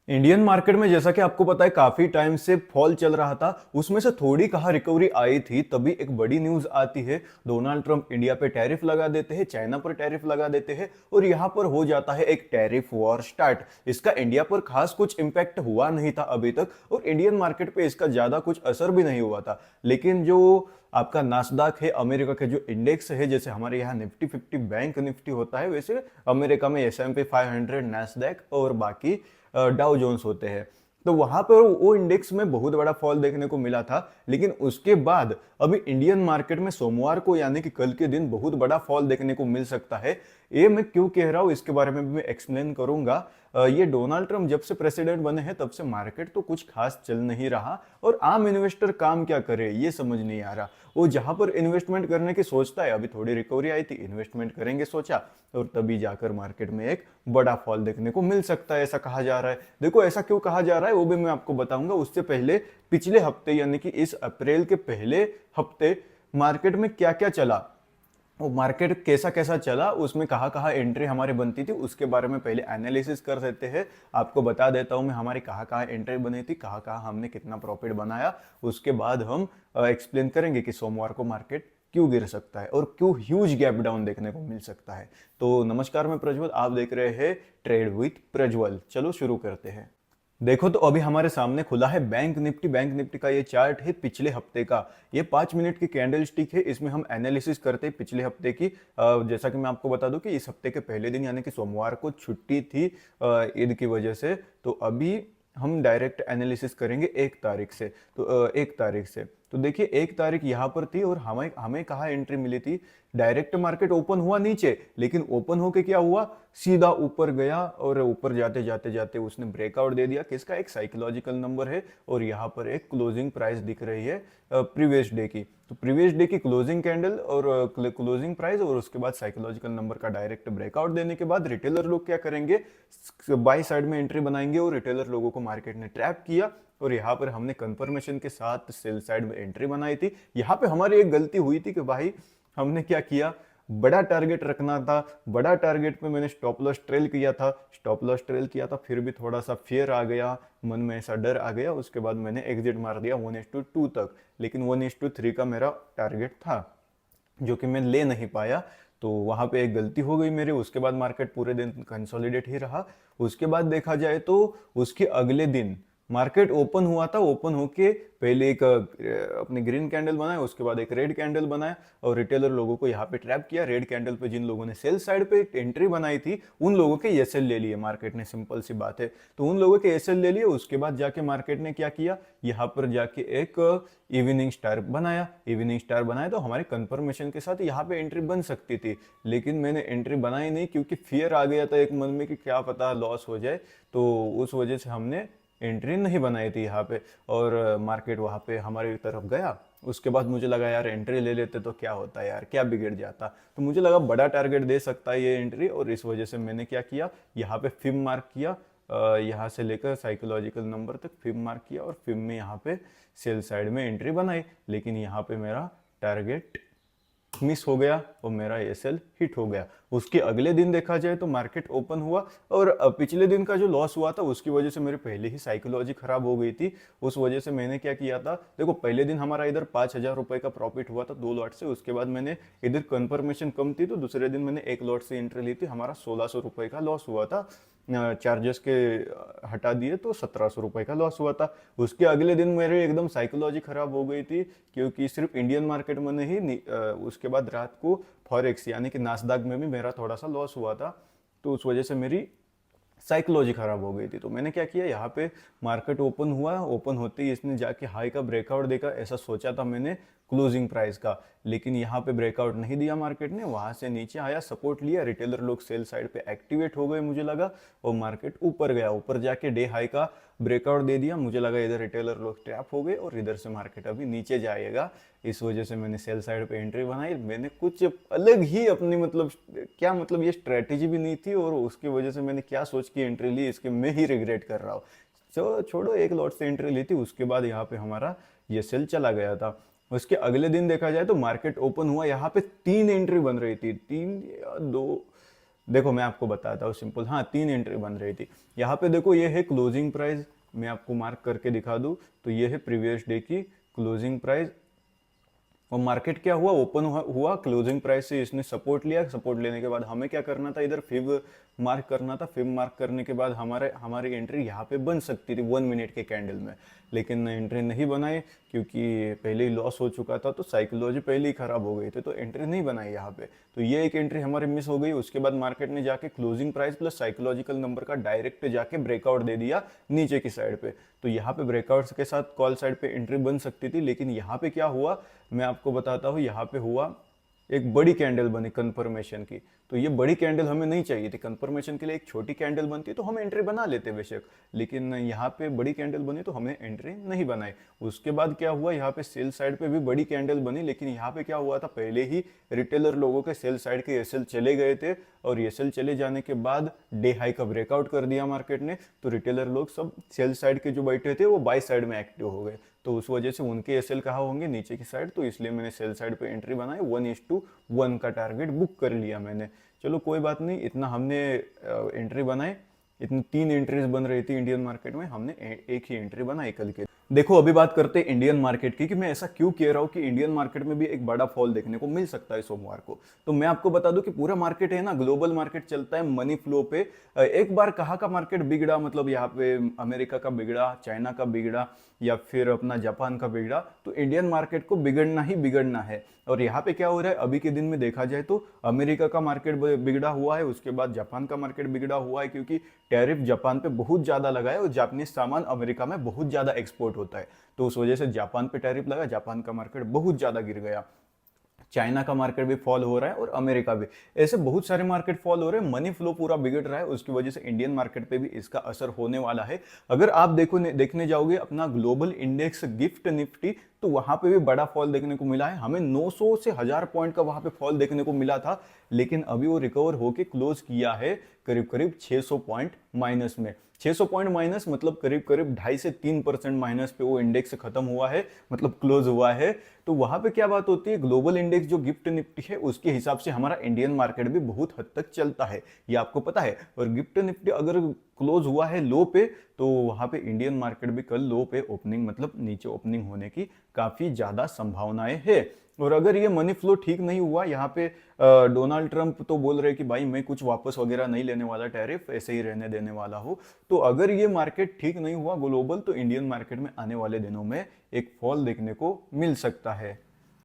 Indian market में जैसा कि आपको पता है काफी टाइम से फॉल चल रहा था। उसमें से थोड़ी कहाँ रिकवरी आई थी, तभी एक बड़ी न्यूज आती है। डोनाल्ड ट्रंप इंडिया पे टैरिफ लगा देते हैं, चाइना पर टैरिफ लगा देते हैं और यहाँ पर हो जाता है एक टैरिफ वॉर स्टार्ट। इसका इंडिया पर खास कुछ इंपैक्ट हुआ नहीं था अभी तक और इंडियन मार्केट पे इसका ज्यादा कुछ असर भी नहीं हुआ था। लेकिन जो आपका नास्डाक है, अमेरिका के जो इंडेक्स है, जैसे हमारे यहाँ निफ्टी 50 बैंक निफ्टी होता है, वैसे अमेरिका में S&P 500, नैस्डैक और बाकी डाउ जोन्स होते हैं। तो वहां पर वो इंडेक्स में बहुत बड़ा फॉल देखने को मिला था। लेकिन उसके बाद अभी इंडियन मार्केट में सोमवार को यानी कि कल के दिन बहुत बड़ा फॉल देखने को मिल सकता है। ये मैं क्यों कह रहा हूं इसके बारे में भी मैं एक्सप्लेन करूंगा। ये डोनाल्ड ट्रंप जब से प्रेसिडेंट बने हैं तब से मार्केट तो कुछ खास चल नहीं रहा और आम इन्वेस्टर काम क्या करे ये समझ नहीं आ रहा। वो जहां पर इन्वेस्टमेंट करने की सोचता है, अभी थोड़ी रिकवरी आई थी, इन्वेस्टमेंट करेंगे सोचा, और तभी जाकर मार्केट में एक बड़ा फॉल देखने को मिल सकता है, ऐसा कहा जा रहा है। देखो ऐसा क्यों कहा जा रहा है वो भी मैं आपको बताऊंगा। उससे पहले पिछले हफ्ते यानी कि इस अप्रैल के पहले हफ्ते मार्केट में क्या क्या चला, वो मार्केट कैसा कैसा चला, उसमें कहाँ कहाँ एंट्री हमारी बनती थी, उसके बारे में पहले एनालिसिस कर देते हैं। आपको बता देता हूँ मैं हमारी कहाँ कहाँ एंट्री बनी थी, कहाँ कहाँ हमने कितना प्रॉफिट बनाया। उसके बाद हम एक्सप्लेन करेंगे कि सोमवार को मार्केट क्यों गिर सकता है और क्यों ह्यूज गैप डाउन देखने को मिल सकता है। तो नमस्कार, मैं प्रज्वल, आप देख रहे हैं ट्रेड विथ प्रज्वल। चलो शुरू करते हैं। देखो तो अभी हमारे सामने खुला है बैंक निफ्टी। बैंक निफ्टी का ये चार्ट है पिछले हफ्ते का। ये 5 मिनट की कैंडल स्टिक है। इसमें हम एनालिसिस करते हैं पिछले हफ्ते की। जैसा कि मैं आपको बता दूं कि इस हफ्ते के पहले दिन यानी कि सोमवार को छुट्टी थी ईद की वजह से। तो अभी हम डायरेक्ट एनालिसिस करेंगे 1 तारीख से। तो 1 तारीख से तो देखिए 1 तारीख यहाँ पर थी और हमें हमें कहाँ एंट्री मिली थी। डायरेक्ट मार्केट ओपन हुआ नीचे, लेकिन ओपन होके क्या हुआ, सीधा ऊपर गया और ऊपर जाते जाते जाते उसने ब्रेकआउट दे दिया। किसका, एक साइकोलॉजिकल नंबर है और यहाँ पर एक क्लोजिंग प्राइस दिख रही है प्रीवियस डे की। तो प्रीवियस डे की क्लोजिंग कैंडल और क्लोजिंग प्राइस और उसके बाद साइकोलॉजिकल नंबर का डायरेक्ट ब्रेकआउट देने के बाद रिटेलर लोग क्या करेंगे, बाई साइड में एंट्री बनाएंगे और रिटेलर लोगों को मार्केट ने ट्रैप किया और यहाँ पर हमने कंफर्मेशन के साथ सेल साइड में एंट्री बनाई थी। यहाँ पे हमारी एक गलती हुई थी कि भाई हमने क्या किया, बड़ा टारगेट रखना था। बड़ा टारगेट पे मैंने स्टॉप लॉस ट्रेल किया था, स्टॉप लॉस ट्रेल किया था, फिर भी थोड़ा सा फियर आ गया, मन में ऐसा डर आ गया। उसके बाद मैंने एग्जिट मार दिया 1:2 तक। लेकिन 1:3 का मेरा टारगेट था जो कि मैं ले नहीं पाया। तो वहां पे एक गलती हो गई मेरी। उसके बाद मार्केट पूरे दिन कंसोलिडेट ही रहा। उसके बाद देखा जाए तो उसके अगले दिन मार्केट ओपन हुआ था। ओपन होके पहले एक अपनी ग्रीन कैंडल बनाया, उसके बाद एक रेड कैंडल बनाया और रिटेलर लोगों को यहाँ पे ट्रैप किया। रेड कैंडल पे जिन लोगों ने सेल साइड पे एंट्री बनाई थी उन लोगों के एसएल ले लिए मार्केट ने, सिंपल सी बात है। तो उन लोगों के एसएल ले लिए। उसके बाद जाके मार्केट ने क्या किया, यहाँ पर जाके एक इवनिंग स्टार बनाया। इवनिंग स्टार बनाया तो हमारी कंफर्मेशन के साथ यहाँ पे एंट्री बन सकती थी, लेकिन मैंने एंट्री बनाई नहीं क्योंकि फियर आ गया था एक मन में कि क्या पता लॉस हो जाए। तो उस वजह से हमने एंट्री नहीं बनाई थी यहाँ पे और मार्केट वहाँ पे हमारी तरफ गया। उसके बाद मुझे लगा यार एंट्री ले लेते तो क्या होता है यार, क्या बिगड़ जाता। तो मुझे लगा बड़ा टारगेट दे सकता है ये एंट्री और इस वजह से मैंने क्या किया, यहाँ पे फिम मार्क किया। यहाँ से लेकर साइकोलॉजिकल नंबर तक फिम मार्क किया और फिम में यहाँ पे सेल साइड में एंट्री बनाई। लेकिन यहाँ पे मेरा टारगेट मिस हो गया और मेरा एसएल हिट हो गया। उसके अगले दिन देखा जाए तो मार्केट ओपन हुआ और पिछले दिन का जो लॉस हुआ था उसकी वजह से मेरे पहले ही साइकोलॉजी खराब हो गई थी। उस वजह से मैंने क्या किया था, देखो पहले दिन हमारा इधर 5,000 रुपए का प्रॉफिट हुआ था 2 लॉट से। उसके बाद मैंने इधर कंफर्मेशन कम थी तो दूसरे दिन मैंने 1 लॉट से एंट्री ली थी, हमारा 1,600 रुपए का लॉस हुआ था। चार्जेस के हटा दिए तो 1,700 रुपए का लॉस हुआ था। उसके अगले दिन मेरे एकदम साइकोलॉजी खराब हो गई थी क्योंकि सिर्फ इंडियन मार्केट में नहीं, उसके बाद रात को फॉरेक्स यानी कि नास्डाक में भी मेरा थोड़ा सा लॉस हुआ था। तो उस वजह से मेरी साइकोलॉजी खराब हो गई थी। तो मैंने क्या किया, यहाँ पे मार्केट ओपन हुआ, ओपन होते ही इसने जाके हाई का ब्रेकआउट देखा, ऐसा सोचा था मैंने क्लोजिंग प्राइस का। लेकिन यहाँ पे ब्रेकआउट नहीं दिया मार्केट ने, वहां से नीचे आया, सपोर्ट लिया, रिटेलर लोग सेल साइड पे एक्टिवेट हो गए मुझे लगा और मार्केट ऊपर गया। ऊपर जाके डे हाई का ब्रेकआउट दे दिया, मुझे लगा इधर रिटेलर लोग ट्रैप हो गए और इधर से मार्केट अभी नीचे जाएगा। इस वजह से मैंने सेल साइड पे एंट्री बनाई। मैंने कुछ अलग ही अपनी मतलब क्या मतलब ये स्ट्रेटेजी भी नहीं थी और उसकी वजह से मैंने क्या सोच के एंट्री ली इसके मैं ही रिग्रेट कर रहा हूँ। तो छोड़ो, 1 लॉट से एंट्री ली थी, उसके बाद यहाँ पे हमारा ये सेल चला गया था। उसके अगले दिन देखा जाए तो मार्केट ओपन हुआ, यहाँ पे 3 एंट्री बन रही थी, 3 या 2, देखो मैं आपको बताता हूँ सिंपल, हाँ 3 एंट्री बन रही थी। यहाँ पे देखो ये है क्लोजिंग प्राइस, मैं आपको मार्क करके दिखा दूँ तो ये है प्रीवियस डे की क्लोजिंग प्राइस। और मार्केट क्या हुआ, ओपन हुआ क्लोजिंग प्राइस से इसने सपोर्ट लिया, सपोर्ट लेने के बाद हमें क्या करना था, इधर फिब मार्क करना था। फिब मार्क करने के बाद हमारी एंट्री यहाँ पे बन सकती थी 1 मिनट के कैंडल में, लेकिन एंट्री नहीं बनाई क्योंकि पहले ही लॉस हो चुका था, तो साइकोलॉजी पहले ही खराब हो गई थी, तो एंट्री नहीं बनाई यहाँ पे। तो ये एक एंट्री हमारी मिस हो गई। उसके बाद मार्केट ने जाके closing price plus psychological number का डायरेक्ट जाके ब्रेकआउट दे दिया नीचे की साइड पे। तो यहाँ पे ब्रेकआउट्स के साथ कॉल साइड पे एंट्री बन सकती थी, लेकिन यहाँ पे क्या हुआ मैं आपको बताता हूँ। यहाँ पे हुआ एक बड़ी कैंडल बनी कंफर्मेशन की, तो ये बड़ी कैंडल हमें नहीं चाहिए थी। कंफर्मेशन के लिए एक छोटी कैंडल बनती तो हम एंट्री बना लेते बेशक, लेकिन यहाँ पे बड़ी कैंडल बनी तो हमने एंट्री नहीं बनाई। उसके बाद क्या हुआ, यहाँ पे सेल साइड पे भी बड़ी कैंडल बनी, लेकिन यहाँ पे क्या हुआ था, पहले ही रिटेलर लोगों के सेल साइड के एसएल चले गए थे, और एसएल चले जाने के बाद डे हाई का ब्रेकआउट कर दिया मार्केट ने, तो रिटेलर लोग सब सेल साइड के जो बैठे थे वो बाई साइड में एक्टिव हो गए। तो उस वजह से उनके एसएल कहाँ होंगे, नीचे की साइड, तो इसलिए मैंने सेल साइड पे एंट्री बनाई। 1:1 का टारगेट बुक कर लिया मैंने। चलो कोई बात नहीं, इतना हमने एंट्री बनाई, इतनी 3 एंट्रीज बन रही थी इंडियन मार्केट में, हमने एक ही एंट्री बनाई कल के। देखो अभी बात करते हैं इंडियन मार्केट की, कि मैं ऐसा क्यों कह रहा हूँ कि इंडियन मार्केट में भी एक बड़ा फॉल देखने को मिल सकता है सोमवार को। तो मैं आपको बता दूं कि पूरा मार्केट है ना, ग्लोबल मार्केट चलता है मनी फ्लो पे। एक बार कहाँ का मार्केट बिगड़ा, मतलब यहाँ पे अमेरिका का बिगड़ा, चाइना का बिगड़ा, या फिर अपना जापान का बिगड़ा, तो इंडियन मार्केट को बिगड़ना ही बिगड़ना है। और यहाँ पे क्या हो रहा है, अभी के दिन में देखा जाए तो अमेरिका का मार्केट बिगड़ा हुआ है, उसके बाद जापान का मार्केट बिगड़ा हुआ है, क्योंकि टैरिफ जापान पे बहुत ज्यादा लगा है और जापानीज सामान अमेरिका में बहुत ज्यादा एक्सपोर्ट होता है, तो उस वजह से जापान पे टैरिफ लगा, जापान का मार्केट बहुत ज्यादा गिर गया। चाइना का मार्केट भी फॉल हो रहा है और अमेरिका भी, ऐसे बहुत सारे मार्केट फॉल हो रहे हैं, मनी फ्लो पूरा बिगड़ रहा है, उसकी वजह से इंडियन मार्केट पे भी इसका असर होने वाला है। अगर आप देखने जाओगे अपना ग्लोबल इंडेक्स गिफ्ट निफ्टी, तो वहां पे भी बड़ा फॉल देखने को मिला है। हमें 900 से 1000 पॉइंट का वहां पे फॉल देखने को मिला था, लेकिन अभी वो रिकवर होके क्लोज किया है करीब करीब 600 पॉइंट माइनस में। 600 पॉइंट माइनस मतलब करीब करीब 2.5 से 3% माइनस पे वो इंडेक्स खत्म हुआ है, मतलब क्लोज हुआ है। तो वहां पे क्या बात होती है, ग्लोबल इंडेक्स जो गिफ्ट निफ्टी है उसके हिसाब से हमारा इंडियन मार्केट भी बहुत हद तक चलता है, ये आपको पता है। और गिफ्ट निफ्टी अगर क्लोज हुआ है लो पे, तो वहां पे इंडियन मार्केट भी कल लो पे ओपनिंग, मतलब नीचे ओपनिंग होने की काफी ज्यादा संभावनाएं है। और अगर ये मनी फ्लो ठीक नहीं हुआ, यहाँ पे डोनाल्ड ट्रंप तो बोल रहे कि भाई मैं कुछ वापस वगैरह नहीं लेने वाला, टैरिफ ऐसे ही रहने देने वाला हूँ। तो अगर ये मार्केट ठीक नहीं हुआ ग्लोबल, तो इंडियन मार्केट में आने वाले दिनों में एक फॉल देखने को मिल सकता है।